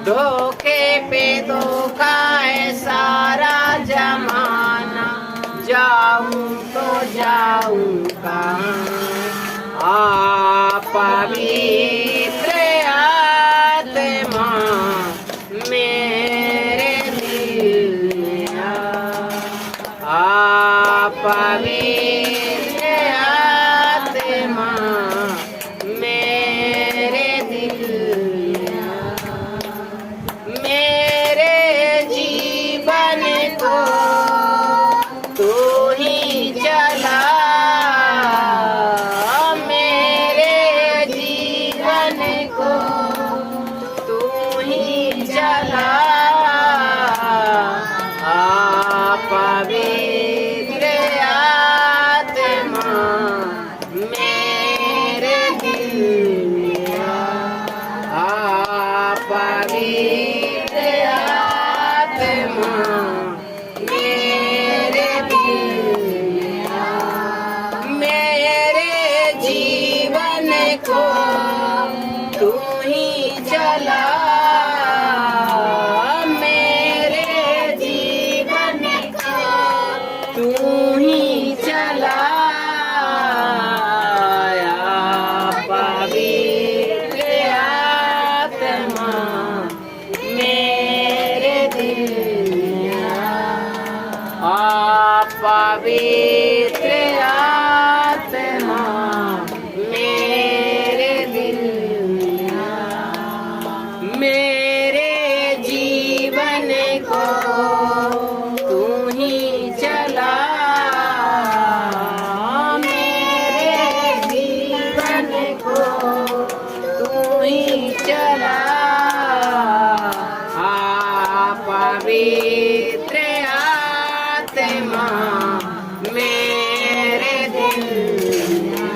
धोखे पे धोखा है सारा जमाना, जाऊं तो जाऊं कहाँ। पवित्र आत्मा मेरे दिल में पवित्र आत्मा मेरे दिल में मेरे जीवन को तू ही चला, मेरे जीवन को तू ही चला। पवित्र आत्मा मेरे दिल में पवित्र आत्मा मेरे दिल में मेरे जीवन को तू ही चला, मेरे जीवन को तू ही चला। पवित्र आत्मा मेरे दिल में पवित्र आत्मा मेरे दिल में मेरे जीवन को तू ही चला, मेरे जीवन को तू ही चला। पवित्र आत्मा मेरे दिल में।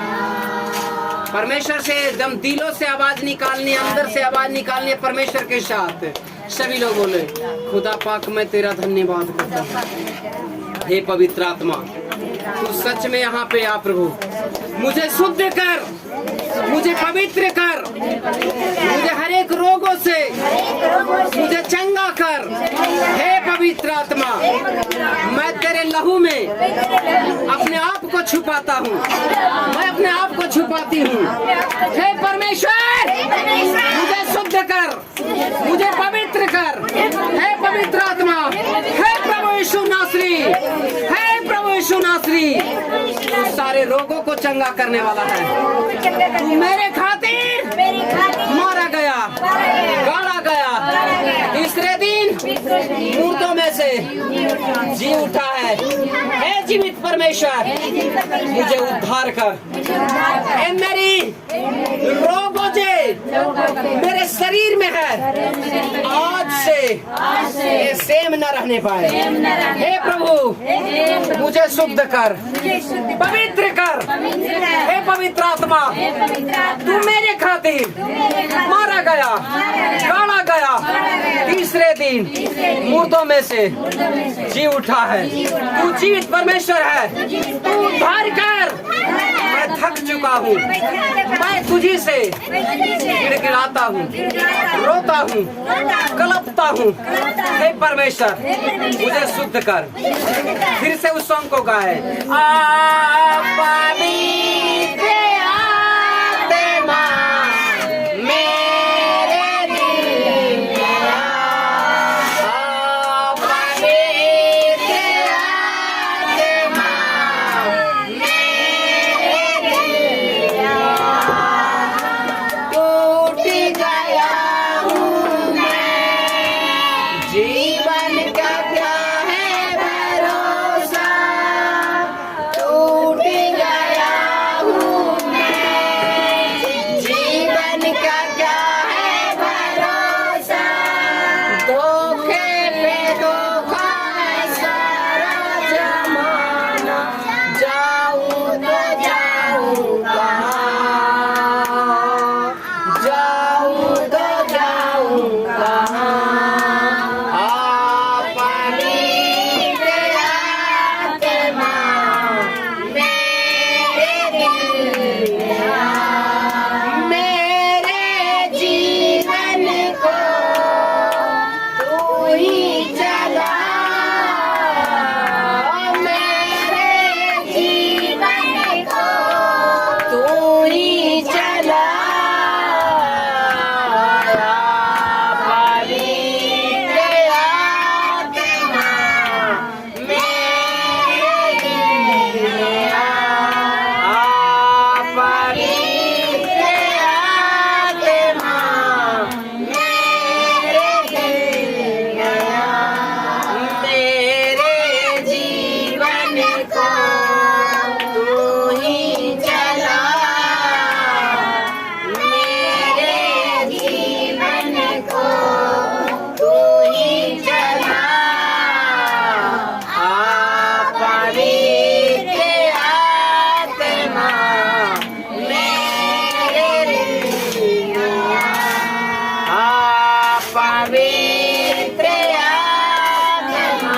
परमेश्वर से एकदम दिलों से आवाज निकालनी, अंदर से आवाज निकालनी है परमेश्वर के साथ। सभी लोग बोले, खुदा पाक मैं तेरा धन्यवाद करता हूँ। हे पवित्र आत्मा, तू सच में यहाँ पे आ प्रभु, मुझे शुद्ध कर, मुझे पवित्र कर, मुझे हर एक रोगों से मुझे चंगा कर। हे पवित्र आत्मा, मैं तेरे लहू में अपने आप को छुपाता हूँ, मैं अपने आप को छुपाती हूँ। हे परमेश्वर, मुझे शुद्ध कर, मुझे पवित्र कर। हे पवित्र आत्मा, हे प्रभु यीशु नासरी, हे प्रभु यीशु नासरी, तू सारे रोगों को चंगा करने वाला है। तू मेरे खातिर मारा गया, गाड़ा गया, तीसरे दिन मुर्दों में से जी उठा है। हे जीवित परमेश्वर, मुझे उद्धार कर। हे मेरी रोगों से मेरे शरीर में है, आज से ये सेम न रहने पाए। हे प्रभु, मुझे शुद्ध कर, पवित्र कर। हे पवित्र आत्मा, तू मेरे खातिर मारा गया, गाड़ा गया, तीसरे दिन मुर्दों में से जी उठा है। तू जीवित परमेश्वर है, तू उद्धार कर। मैं थक चुका हूँ, मैं तुझी से गिड़गिड़ाता हूँ, रोता हूँ, कलपता हूँ। हे परमेश्वर, मुझे शुद्ध कर। फिर से उस सॉन्ग को गाए। पवित्र आत्मा मेरे दिल में, पवित्र आत्मा मेरे दिल में। टूट गया हूँ मैं, जीवन का क्या है भरोसा। टूट गया पवित्र आत्मा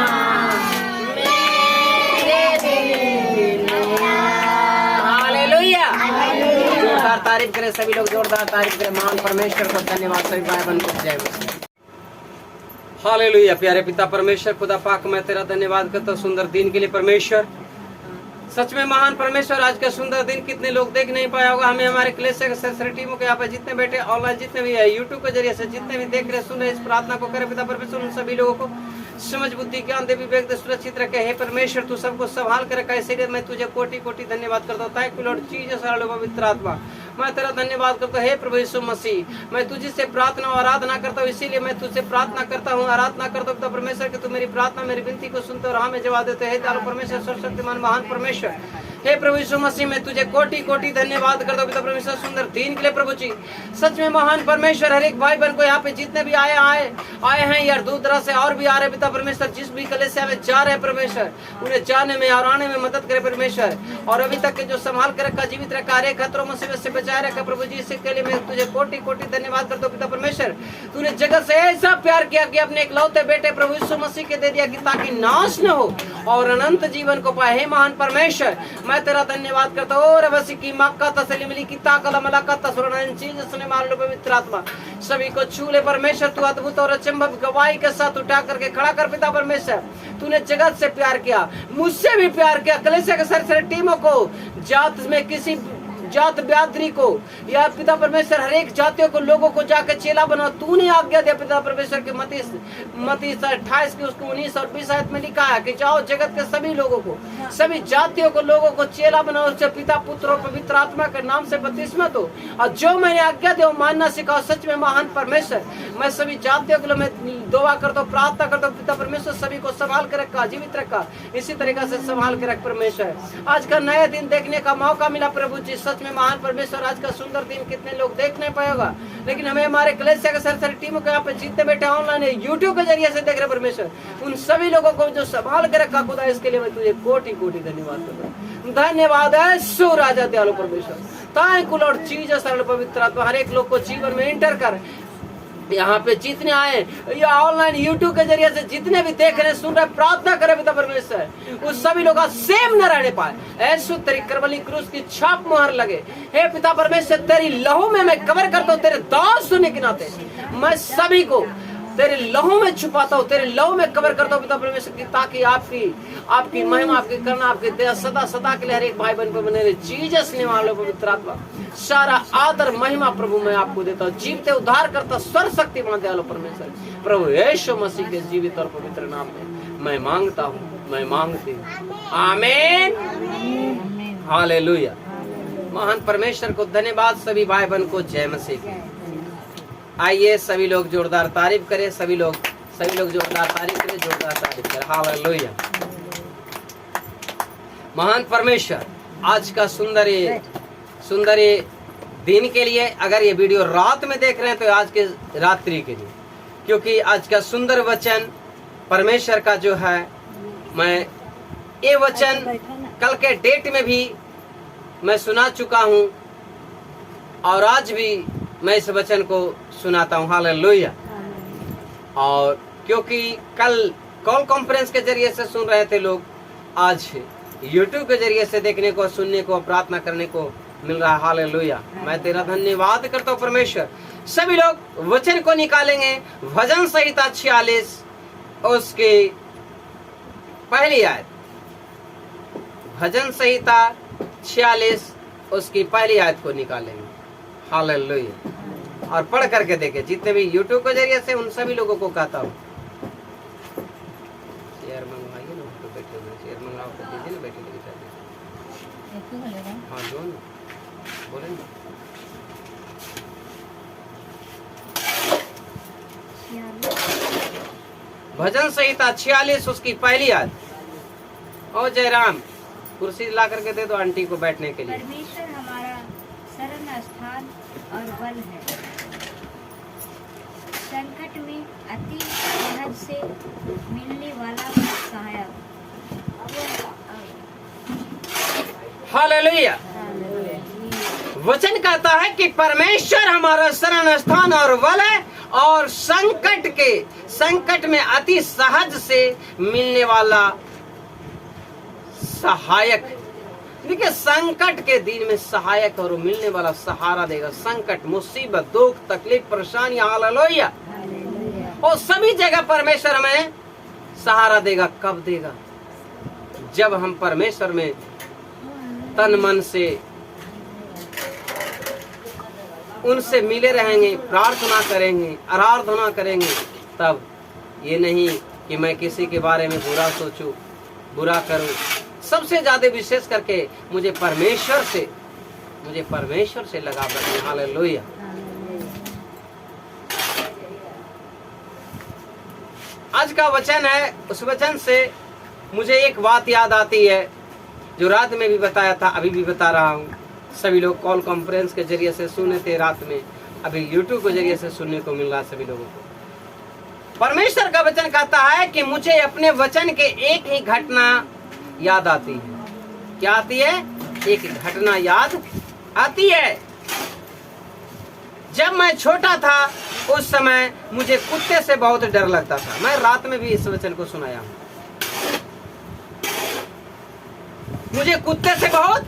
मेरे दिल में आ। हालेलुया। जोरदार तारीफ करें सभी लोग, जोरदार तारीफ करें महान परमेश्वर को। धन्यवाद सभी भाई बहन को। जय मसीह। हालेलुया। प्यारे पिता परमेश्वर खुदा पाक, मैं तेरा धन्यवाद करता हूँ सुंदर दिन के लिए परमेश्वर। सच में महान परमेश्वर, आज का सुंदर दिन कितने लोग देख नहीं पाया होगा। हमें हमारे क्लेशे के सरसरी टीमों के यहाँ पे जितने बैठे ऑनलाइन जितने भी है यूट्यूब के जरिए से जितने भी देख रहे सुन रहे, इस प्रार्थना को करे पिता परमेश्वर उन सभी लोगों को समझ बुद्धि ज्ञान दे विवेक दे सुरक्षित रखे। हे परमेश्वर तू सबको संभाल कर रखा है, इसीलिए मैं तुझे कोटि कोटि धन्यवाद करता हूँ। थैंक यू लॉर्ड जीसस पवित्र आत्मा, मैं तेरा धन्यवाद करता हूँ। हे प्रभु यीशु मसीह, मैं तुझे से प्रार्थना और आराधना करता हूँ, इसीलिए मैं तुझसे प्रार्थना करता हूँ, आराधना करता हूँ परमेश्वर कि तू मेरी प्रार्थना मेरी विनती को सुनते और हमें जवाब देते। हे दयालु परमेश्वर सर्वशक्तिमान महान परमेश्वर, हे प्रभु यीशु मसीह, मैं तुझे कोटि कोटि धन्यवाद करता हूँ पिता परमेश्वर सुंदर दिन के लिए प्रभु जी। सच में महान परमेश्वर, हर एक भाई बहन को यहाँ पे जितने भी आए हैं यार दूर दराज से और भी आ रहे पिता परमेश्वर, जिस भी कलीसिया में जा रहे हैं परमेश्वर, उन्हें जाने में और आने में मदद करे परमेश्वर। और अभी तक के जो संभाल कर रखा, जीवित रखा, हर एक खतरों मुसीबत से बचाए रखा प्रभु जी, इसके लिए मैं तुझे कोटि कोटि धन्यवाद करता हूँ पिता परमेश्वर। तूने जगत से ऐसा प्यार किया कि अपने इकलौते बेटे प्रभु यीशु मसीह के दे दिया कि ताकि नाश न हो और अनंत जीवन को पाए। हे महान परमेश्वर, मैं तेरा धन्यवाद करता हूँ। और वसी की मक्का तसली मिली की ताकल मलाका तसरन चीज सुने मान लो पवित्र आत्मा, सभी को छू ले परमेश्वर। तू अद्भुत और अचंभव गवाही के साथ उठा करके खड़ा कर पिता परमेश्वर। तूने जगत से प्यार किया, मुझसे भी प्यार किया, कलीसिया के सारी टीमों को, जात में किसी जात ब्यादरी को या पिता परमेश्वर हर एक जातियों को लोगों को जाकर चेला बनाओ। तूने आज्ञा दिया पिता परमेश्वर के मत्ती 28 की उसको 19 और 20 आयत में लिखा है कि जाओ जगत के सभी लोगों को, सभी जातियों को लोगों को चेला बनाओ, उससे पिता पुत्र और पवित्र आत्मा के नाम से बपतिस्मा दो और जो मैंने आज्ञा दिया मानना सिखाओ। सच में महान परमेश्वर, मैं सभी जातियों के लिए मैं दुआ करता हूँ, प्रार्थना करता हूँ पिता परमेश्वर, सभी को संभाल के रखा, जीवित रखा, इसी तरीका से संभाल के रख परमेश्वर। आज का नया दिन देखने का मौका मिला प्रभु जी। सच में महान परमेश्वर, आज का सुंदर दिन कितने लोग देख नहीं पाएगा, लेकिन हमें हमारे कलीसिया के सारी टीमों के यहाँ पे जितने बैठे ऑनलाइन यूट्यूब के जरिए से देख रहे परमेश्वर, उन सभी लोगों को जो संभाल के रखा खुदा, इसके लिए मैं तुझे कोटि कोटि धन्यवाद करता हूँ। धन्यवाद है सु राजा दयालु परमेश्वर। थैंक यू लॉर्ड जीसस सरल पवित्र आत्मा, हर एक लोग को जीवन में एंटर कर। यहाँ पे जितने आए या ऑनलाइन यूट्यूब के जरिए से जितने भी देख रहे सुन रहे, प्रार्थना करे पिता परमेश्वर, उस सभी लोग का सेम न रहने पाए, ऐसु तेरी करबली क्रूस की छाप मोहर लगे। हे पिता परमेश्वर, तेरी लहू में मैं कवर करता हूँ, तेरे दास सुनने के नाते मैं सभी को तेरे लहू में छुपाता हूँ, तेरे लहू में कवर करता हूँ पिता परमेश्वर की, ताकि आपकी महिमा, आपकी करना, आपके दया सदा सदा के लिए हर एक भाई बहन को बने रहे। जीसस ने वाले पवित्र आत्मा, सारा आदर महिमा प्रभु मैं आपको देता हूँ, जीवते उद्धार करता सर्वशक्तिमान दयालु परमेश्वर प्रभु यीशु मसीह के जीवित और पवित्र नाम में मैं मांगता हूँ, मैं मांगती हूँ, आमीन हालेलुया। महान परमेश्वर को धन्यवाद, सभी भाई बहन को जय मसीह। आइए सभी लोग जोरदार तारीफ करें, सभी लोग जोरदार तारीफ करें, जोरदार तारीफ करें। हालेलुया। महान परमेश्वर, आज का सुंदर दिन के लिए, अगर ये वीडियो रात में देख रहे हैं तो आज के रात्रि के लिए, क्योंकि आज का सुंदर वचन परमेश्वर का जो है, मैं ये वचन कल के डेट में भी मैं सुना चुका हूँ और आज भी मैं इस वचन को सुनाता हूँ। हालेलुया। और क्योंकि कल कॉल कॉन्फ्रेंस के जरिए से सुन रहे थे लोग, आज यूट्यूब के जरिए से देखने को, सुनने को, प्रार्थना करने को मिल रहा है। हालेलुया। मैं तेरा धन्यवाद करता हूँ परमेश्वर। सभी लोग वचन को निकालेंगे, भजन संहिता 46 उसकी पहली आयत, भजन संहिता 46 उसकी पहली आयत को निकालेंगे। हालेलुया। और पढ़ करके देखे, जितने भी यूट्यूब के जरिए से उन सभी लोगों को कहता हूँ, शेयर मंगवाइए ना, तो बैठे हुए शेयर मंगवाओ तो दीजिए ना, बैठे लगे। हाँ जो ना बोले ना, भजन संहिता 46 उसकी पहली आयत। ओ जयराम, कुर्सी ला करके दे दो आंटी को बैठने के लिए। परमेश्वर हमारा शरण स्थान और बल है, संकट में अति सहज से मिलने वाला सहायक। हालेलुया। वचन कहता है कि परमेश्वर हमारा शरण स्थान और बल है और संकट में अति सहज से मिलने वाला सहायक। देखिए, संकट के दिन में सहायक और मिलने वाला सहारा देगा। संकट, मुसीबत, दुख, तकलीफ, परेशानी, हालेलुया, और सभी जगह परमेश्वर हमें सहारा देगा। कब देगा? जब हम परमेश्वर में तन मन से उनसे मिले रहेंगे, प्रार्थना करेंगे, आराधना करेंगे। तब ये नहीं कि मैं किसी के बारे में बुरा सोचूं, बुरा करूं। सबसे ज्यादा विशेष करके मुझे परमेश्वर से लगाव रखना। हालेलुया। आज का वचन है, उस वचन से मुझे एक बात याद आती है जो रात में भी बताया था, अभी भी बता रहा हूँ। सभी लोग कॉल कॉन्फ्रेंस के जरिए से सुने थे रात में, अभी यूट्यूब के जरिए से सुनने को मिल रहा है सभी लोगों को। परमेश्वर का वचन कहता है कि मुझे अपने वचन के एक ही घटना याद आती है। क्या आती है? एक घटना याद आती है। जब मैं छोटा था उस समय मुझे कुत्ते से बहुत डर लगता था। मैं रात में भी इस वचन को सुनाया हूं। मुझे कुत्ते से बहुत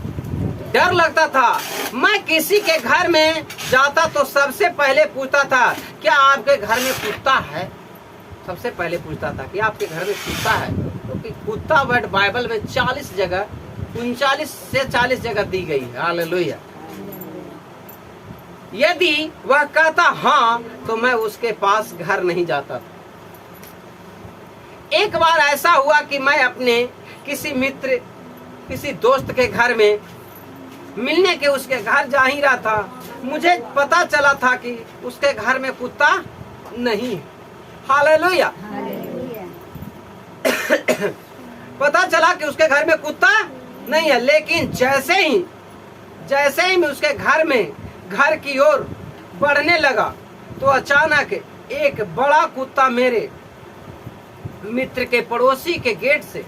डर लगता था। मैं किसी के घर में जाता तो सबसे पहले पूछता था, क्या आपके घर में कुत्ता है? सबसे पहले पूछता था कि आपके घर में कुत्ता है, क्योंकि कुत्ता वर्ड बाइबल में 40 जगह, 39 से 40 जगह दी गई है। हालेलुया। यदि वह कहता हाँ तो मैं उसके पास घर नहीं जाता था। एक बार ऐसा हुआ कि मैं अपने किसी मित्र, किसी दोस्त के घर में मिलने के उसके घर जा ही रहा था। मुझे पता चला था कि उसके घर में कुत्ता नहीं है। हालेलुया। पता चला कि उसके घर में कुत्ता नहीं है, लेकिन जैसे ही मैं उसके घर की ओर बढ़ने लगा तो अचानक एक बड़ा कुत्ता मेरे मित्र के पड़ोसी के गेट से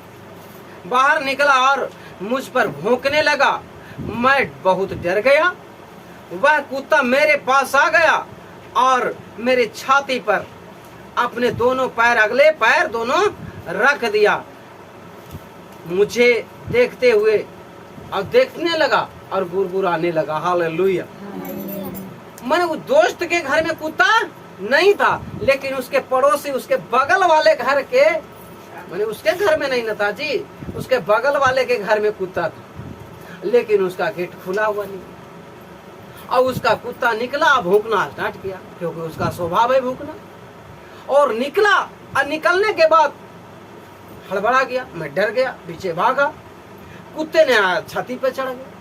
बाहर निकला और मुझ पर भौंकने लगा। मैं बहुत डर गया। वह कुत्ता मेरे पास आ गया और मेरे छाती पर अपने दोनों पैर, अगले पैर दोनों रख दिया। मुझे देखते हुए और देखने लगा और गुरगुराने लगा। हालेलुया। मैंने उस दोस्त के घर में कुत्ता नहीं था, लेकिन उसके पड़ोसी, उसके बगल वाले घर के, मैंने उसके घर में नहीं था जी, उसके बगल वाले के घर में कुत्ता था, लेकिन उसका गेट खुला हुआ नहीं। और उसका कुत्ता निकला, भौंकना स्टार्ट किया, क्योंकि उसका स्वभाव है भौंकना। और निकला, और निकलने के बाद हड़बड़ा गया, मैं डर गया, पीछे भागा। कुत्ते ने छाती पे चढ़ गया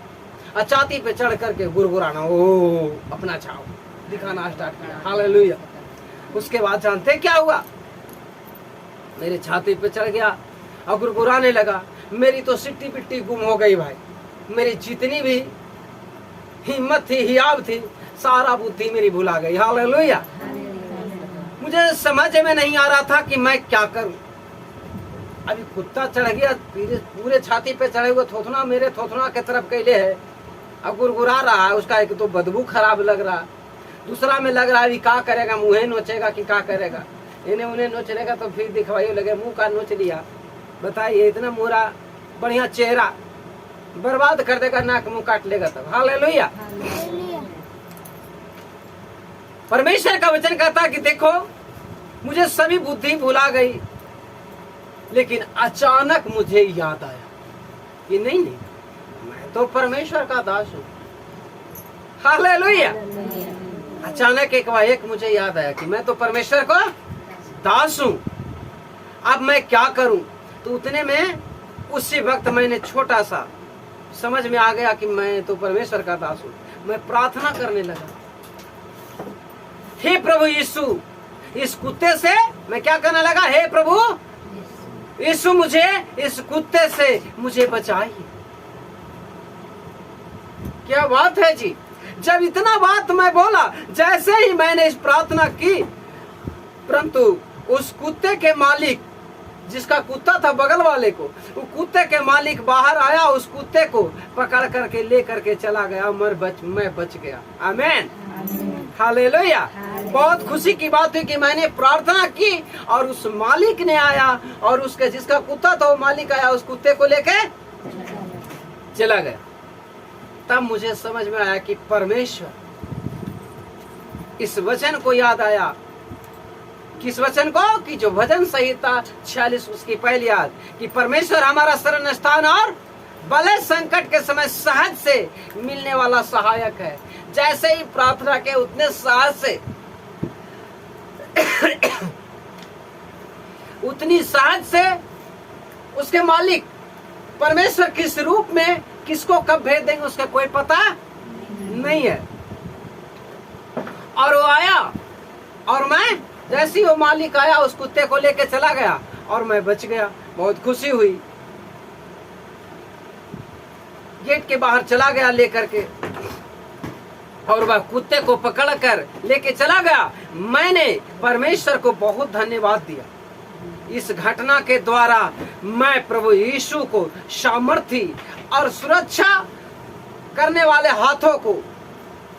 और छाती पे चढ़ करके गुरगुराना, ओ अपना छाव दिखाना स्टार्ट किया। हालेलुया। उसके बाद जानते क्या हुआ? मेरे छाती पे चढ़ गया और गुरगुराने लगा। मेरी तो सिट्टी पिट्टी गुम हो गई भाई। मेरी जितनी भी हिम्मत थी, हियाव थी, सारा बुद्धि मेरी भुला गई। हालेलुया। मुझे समझ में नहीं आ रहा था कि मैं क्या करूं। अभी कुत्ता चढ़ गया, पूरे छाती पे चढ़े हुए थोथना मेरे थोथना के तरफ कैले है, अब गुरगुरा रहा है। उसका एक तो बदबू खराब लग रहा, दूसरा में लग रहा है क्या करेगा, मुँह नोचेगा कि क्या करेगा, इन्हें उन्हें नोच लेगा तो फिर दिखवाइए लगे मुंह का नोच लिया। बताइए, इतना मोरा बढ़िया चेहरा बर्बाद कर देगा, नाक मुंह काट लेगा तब। हालेलुया। परमेश्वर का वचन कहता कि देखो, मुझे सभी बुद्धि भुला गई, लेकिन अचानक मुझे याद आया कि नहीं, मैं तो परमेश्वर का दास हूँ। हालेलुया। अचानक एक मुझे याद आया कि मैं तो परमेश्वर का दास हूँ, अब मैं क्या करूं? तो उतने में उसी वक्त मैंने छोटा सा समझ में आ गया कि मैं तो परमेश्वर का दास हूँ। मैं प्रार्थना करने लगा, हे प्रभु यीशु, इस कुत्ते से मैं क्या करने लगा, हे प्रभु यीशु, मुझे इस कुत्ते से मुझे बचाइए। क्या बात है जी। जब इतना बात मैं बोला, जैसे ही मैंने इस प्रार्थना की, परंतु उस कुत्ते के मालिक, जिसका कुत्ता था बगल वाले को, वो कुत्ते के मालिक बाहर आया, उस कुत्ते को पकड़ करके ले करके चला गया। मैं बच गया। आमीन। हालेलुया। बहुत खुशी की बात है कि मैंने प्रार्थना की और उस मालिक ने आया और उसके जिसका कुत्ता था वो मालिक आया उस कुत्ते को लेके चला गया। तब मुझे समझ में आया कि परमेश्वर, इस वचन को याद आया। किस वचन को? कि जो भजन संहिता 46 उसकी पहली याद, कि परमेश्वर हमारा शरण स्थान और भले संकट के समय सहज से मिलने वाला सहायक है। जैसे ही प्रार्थना के उतने सहज से उतनी सहज से उसके मालिक परमेश्वर किस रूप में किसको कब भेज देंगे उसका कोई पता नहीं है। और वो आया और मैं जैसे ही वो मालिक आया उस कुत्ते को लेके चला गया और मैं बच गया। बहुत खुशी हुई। गेट के बाहर चला गया लेकर के और वह कुत्ते को पकड़कर लेके चला गया। मैंने परमेश्वर को बहुत धन्यवाद दिया। इस घटना के द्वारा मैं प्रभु यीशु को सामर्थी और सुरक्षा करने वाले हाथों को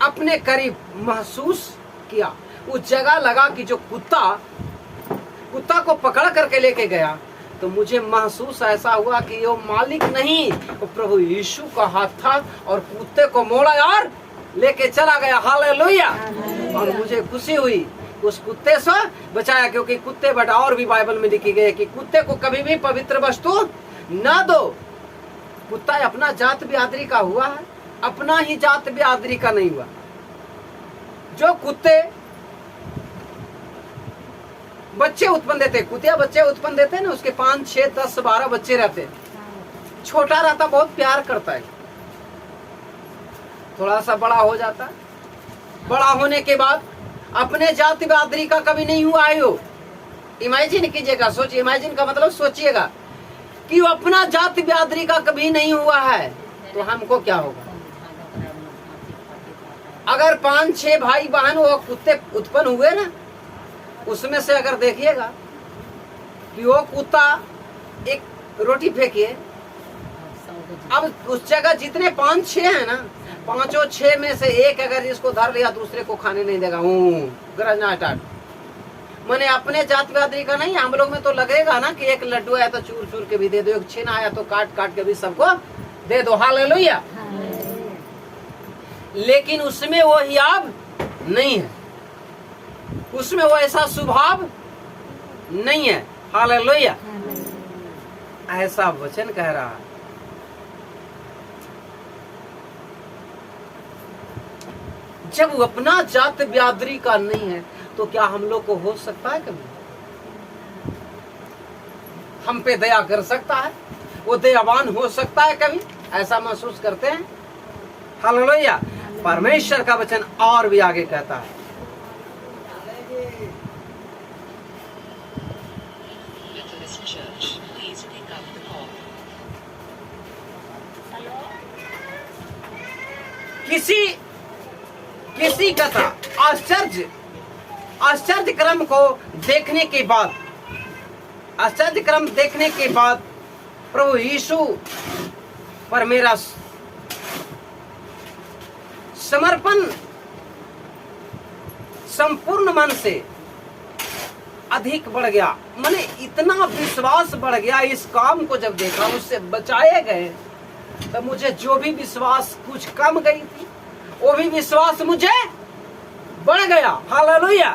अपने करीब महसूस किया। उस जगह लगा कि जो कुत्ता को पकड़ करके लेके गया तो मुझे महसूस ऐसा हुआ कि वो मालिक नहीं, वो प्रभु यीशु का हाथ था और कुत्ते को मोड़ा और लेके चला गया। हालेलुया। और मुझे खुशी हुई उस कुत्ते से बचाया, क्योंकि कुत्ते बट और भी बाइबल में लिखी गई है कि कुत्ते को कभी भी पवित्र वस्तु ना दो। कुत्ता अपना जात बिरादरी का हुआ है, अपना ही जात बिरादरी का नहीं हुआ। जो कुत्ते बच्चे उत्पन्न देते, कुतिया बच्चे उत्पन्न देते हैं ना, उसके 5, 6, 10, 12 बच्चे रहते। छोटा रहता बहुत प्यार करता है, थोड़ा सा बड़ा हो जाता है, बड़ा होने के बाद अपने जाति बिरादरी का कभी नहीं हुआ है। वो इमेजिन कीजिएगा, सोचिए, इमेजिन का मतलब सोचिएगा कि वो अपना जाति बिरादरी का कभी नहीं हुआ है तो हमको क्या होगा? अगर 5, 6 भाई बहन वो कुत्ते उत्पन्न हुए ना, उसमें से अगर देखिएगा कि वो कुत्ता एक रोटी फेंकिए, अब उस जगह जितने 5, 6 है ना, 5 6 में से एक अगर इसको धर लिया दूसरे को खाने नहीं देगा, गरजना स्टार्ट। मैंने अपने जात बिरादरी का नहीं, हम लोग में तो लगेगा ना कि एक लड्डू आया तो चूर चूर के भी दे दो, एक छेना आया तो काट काट के भी सबको दे दो। हालेलुया। लेकिन उसमें वो हियाव नहीं है, उसमें वो ऐसा स्वभाव नहीं है। हालेलुया। ऐसा वचन कह रहा है। जब वो अपना जात बिरादरी का नहीं है तो क्या हम लोग को हो सकता है कभी हम पे दया कर सकता है? वो दयावान हो सकता है कभी? ऐसा महसूस करते हैं। हालेलुया। परमेश्वर का वचन और भी आगे कहता है, किसी कथा आश्चर्य क्रम को देखने के बाद, आश्चर्य क्रम देखने के बाद प्रभु यीशु पर मेरा समर्पण संपूर्ण मन से अधिक बढ़ गया। मैंने इतना विश्वास बढ़ गया इस काम को जब देखा, उससे बचाए गए, तब मुझे जो भी विश्वास कुछ कम गई थी वो भी विश्वास मुझे बढ़ गया। हालेलुया।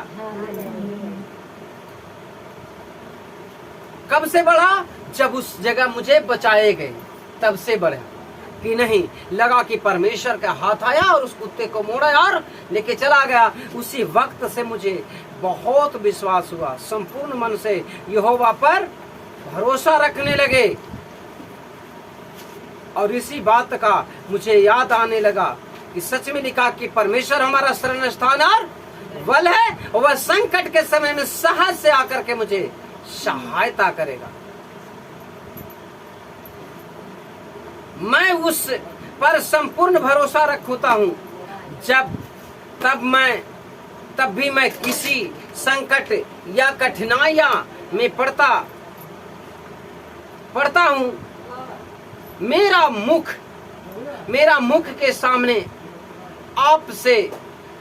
कब से बढ़ा? जब उस जगह मुझे बचाए गए तब से बढ़ा। कि नहीं, लगा कि परमेश्वर का हाथ आया और उस कुत्ते को मोड़ा और लेके चला गया। उसी वक्त से मुझे बहुत विश्वास हुआ, संपूर्ण मन से यहोवा पर भरोसा रखने लगे। और इसी बात का मुझे याद आने लगा कि सच में लिखा कि परमेश्वर हमारा शरण स्थान और बल है, और वह संकट के समय में सहज से आकर के मुझे सहायता करेगा। मैं उस पर संपूर्ण भरोसा रखता हूँ। तब भी मैं किसी संकट या कठिनाइयां में पड़ता हूँ, मेरा मुख के सामने आपसे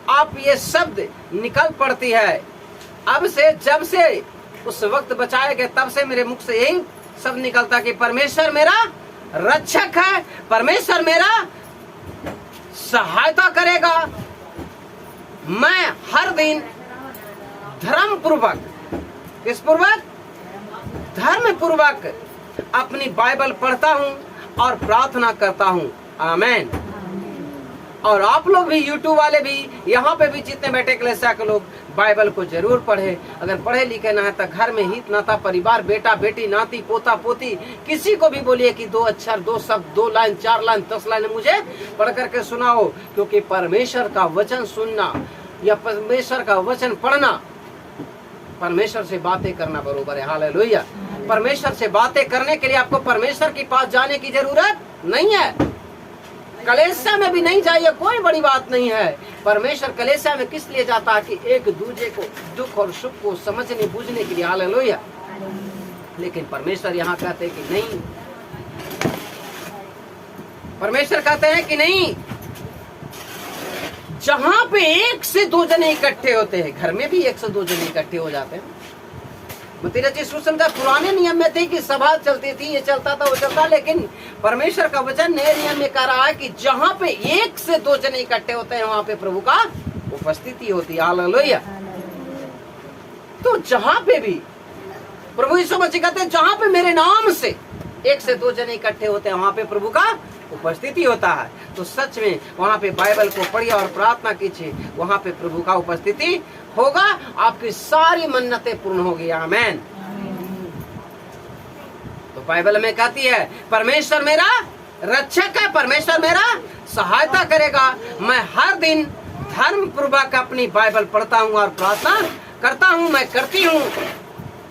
आप ये शब्द निकल पड़ती है। अब से जब से उस वक्त बचाए गए तब से मेरे मुख से यही शब्द निकलता कि परमेश्वर मेरा रक्षक है, परमेश्वर मेरा सहायता करेगा। मैं हर दिन धर्म पूर्वक, किस पूर्वक? धर्म पूर्वक अपनी बाइबल पढ़ता हूँ और प्रार्थना करता हूँ। आमेन। और आप लोग भी, यूट्यूब वाले भी, यहाँ पे भी जितने बैठे कलीसिया के लोग बाइबल को जरूर पढ़े। अगर पढ़े लिखे ना है तो घर में हित नाता, परिवार, बेटा बेटी, नाती पोता पोती, किसी को भी बोलिए कि 2 अक्षर, 2 शब्द, 2 लाइन, 4 लाइन, 10 लाइन मुझे पढ़ करके सुनाओ। क्योंकि परमेश्वर का वचन सुनना या परमेश्वर का वचन पढ़ना परमेश्वर से बातें करना बरोबर है। हालेलुया। परमेश्वर से बातें करने के लिए आपको परमेश्वर के पास जाने की जरूरत नहीं है। कलीसिया में भी नहीं जाइए, कोई बड़ी बात नहीं है। परमेश्वर कलीसिया में किस लिए जाता है? कि एक दूसरे को दुख और सुख को समझने बूझने के लिए। हालेलुया। लेकिन परमेश्वर यहाँ कहते हैं कि नहीं, परमेश्वर कहते हैं कि नहीं, जहां पे 1 से 2 जने इकट्ठे होते हैं, घर में भी 1 से 2 जने इकट्ठे हो जाते हैं। सुसमाचार पुराने नियम में थे कि सभा चलती थी, ये चलता था, वो चलता, लेकिन परमेश्वर का वचन नए नियम में कह रहा है कि जहां पे 1 से 2 जने इकट्ठे होते हैं वहां पे प्रभु का उपस्थिति होती है। हालेलुया। तो जहां पे भी प्रभु यीशु मसीह कहते हैं, जहां पे मेरे नाम से 1 से 2 जने इकट्ठे होते हैं वहां पे प्रभु का उपस्थिति होता है। तो सच में वहां पे बाइबल को पढ़िए और प्रार्थना कीजिए, वहां पे प्रभु का उपस्थिति होगा, आपकी सारी मन्नतें पूर्ण होगी। आमेन। तो बाइबल में कहती है परमेश्वर मेरा रक्षक है, परमेश्वर मेरा सहायता करेगा। मैं हर दिन धर्म पूर्वक अपनी बाइबल पढ़ता हूँ और प्रार्थना करता हूँ, मैं करती हूँ।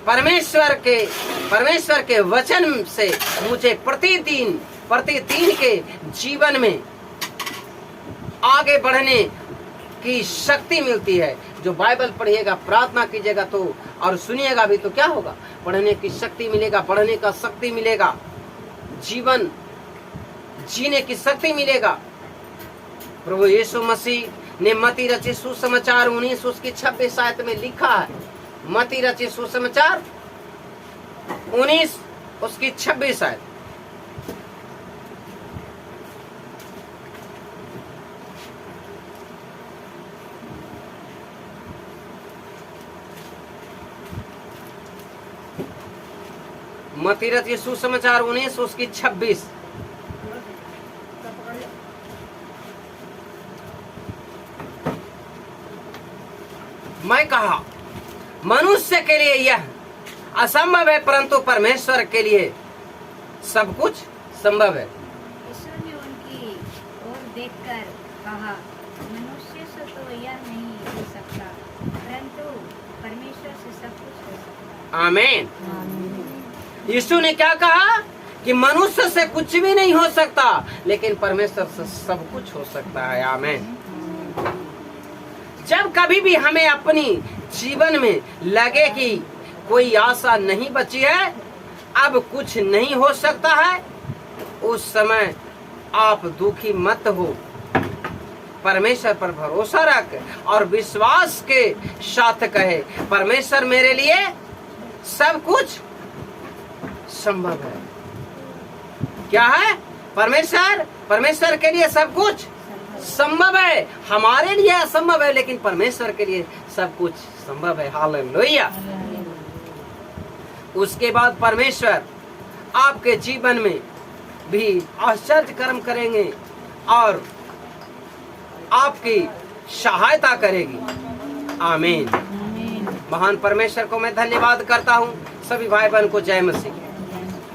परमेश्वर के वचन से मुझे प्रतिदिन के जीवन में आगे बढ़ने की शक्ति मिलती है। जो बाइबल पढ़िएगा, प्रार्थना कीजिएगा तो और सुनिएगा भी तो क्या होगा? पढ़ने की शक्ति मिलेगा, पढ़ने का शक्ति मिलेगा, जीवन जीने की शक्ति मिलेगा। प्रभु यीशु मसीह ने मती रचित सुसमाचार 19 उसकी 26 आयत में लिखा है। मती रचित सुसमाचार 19 उसकी 26 आयत। मती रचित सुसमाचार 19 उसकी 26। मैं कहा मनुष्य के लिए यह असंभव है, परंतु परमेश्वर के लिए सब कुछ संभव है। यीशु ने उनकी ओर देखकर कहा, मनुष्य से तो यह नहीं हो सकता, परंतु परमेश्वर से सब कुछ हो सकता है। आमीन। यीशु ने क्या कहा? कि मनुष्य से कुछ भी नहीं हो सकता, लेकिन परमेश्वर से सब कुछ हो सकता है। आमीन। जब कभी भी हमें अपनी जीवन में लगे कि कोई आशा नहीं बची है, अब कुछ नहीं हो सकता है, उस समय आप दुखी मत हो। परमेश्वर पर भरोसा रख और विश्वास के साथ कहे, परमेश्वर मेरे लिए सब कुछ संभव है। क्या है? परमेश्वर के लिए सब कुछ संभव है। हमारे लिए असंभव है, लेकिन परमेश्वर के लिए सब कुछ संभव है। हालेलुया। उसके बाद परमेश्वर आपके जीवन में भी आश्चर्य कर्म करेंगे और आपकी सहायता करेगी। आमीन। महान परमेश्वर को मैं धन्यवाद करता हूँ। सभी भाई बहन को जय मसीह।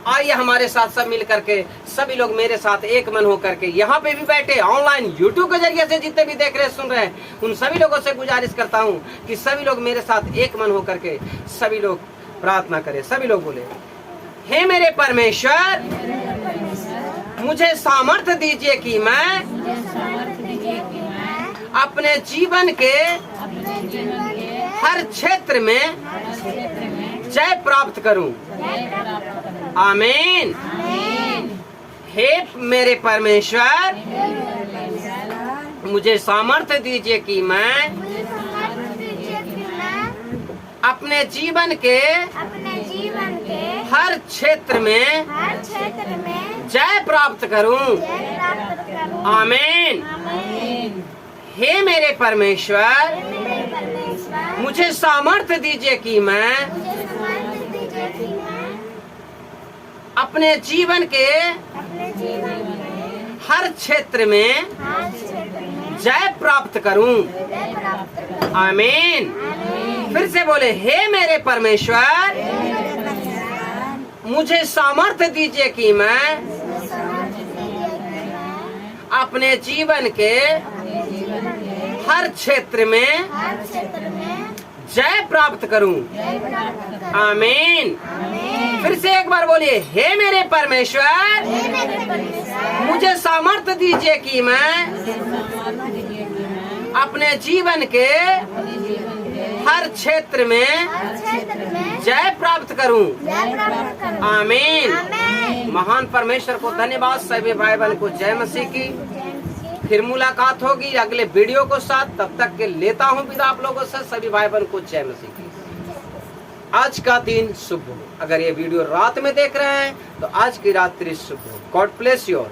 आइए हमारे साथ सब मिल करके, सभी लोग मेरे साथ एक मन हो करके, यहाँ पे भी बैठे, ऑनलाइन यूट्यूब के जरिए से जितने भी देख रहे सुन रहे हैं, उन सभी लोगों से गुजारिश करता हूँ कि सभी लोग मेरे साथ एक मन हो करके सभी लोग प्रार्थना करें। सभी लोग बोले, हे मेरे परमेश्वर, मुझे सामर्थ्य दीजिए कि मैं अपने जीवन के हर क्षेत्र में जय प्राप्त करूं। आमीन। हे मेरे परमेश्वर, मुझे सामर्थ्य दीजिए कि मैं मुझे सामर्थ्य दीजिए कि मैं अपने जीवन के अपने जीवन के हर क्षेत्र में हर क्षेत्र में जय प्राप्त करूं। जय प्राप्त करूं। आमीन। आमीन। हे मेरे परमेश्वर, मेरे परमेश्वर, मुझे सामर्थ्य दीजिए कि मैं मुझे सामर्थ्य दीजिए कि मैं अपने जीवन के अपने जीवन के हर क्षेत्र में हर क्षेत्र में जय प्राप्त करूं। जय प्राप्त करूं। आमीन। आमीन। फिर से बोले, हे मेरे परमेश्वर, मेरे परमेश्वर, मुझे सामर्थ्य दीजिए कि मैं मुझे सामर्थ्य दीजिए कि मैं अपने जीवन के अपने जीवन के हर क्षेत्र में हर क्षेत्र में जय प्राप्त करूं। जय प्राप्त करूं। आमीन। आमीन। फिर से एक बार बोलिए, हे मेरे परमेश्वर, हे मेरे परमेश्वर, मुझे सामर्थ्य दीजिए कि मैं अपने जीवन के हर क्षेत्र में हर क्षेत्र में जय प्राप्त करूं। जय प्राप्त करूं। आमीन। आमीन। महान परमेश्वर को धन्यवाद। सभी भाई बहन को जय मसीह की। जय मसीह। फिर मुलाकात होगी अगले वीडियो को साथ। तब तक के लेता हूँ विदा आप लोगों से। सभी भाई बहन को जय मसीह की। आज का दिन शुभ हो। अगर ये वीडियो रात में देख रहे हैं तो आज की रात्रि शुभ हो। God bless you all.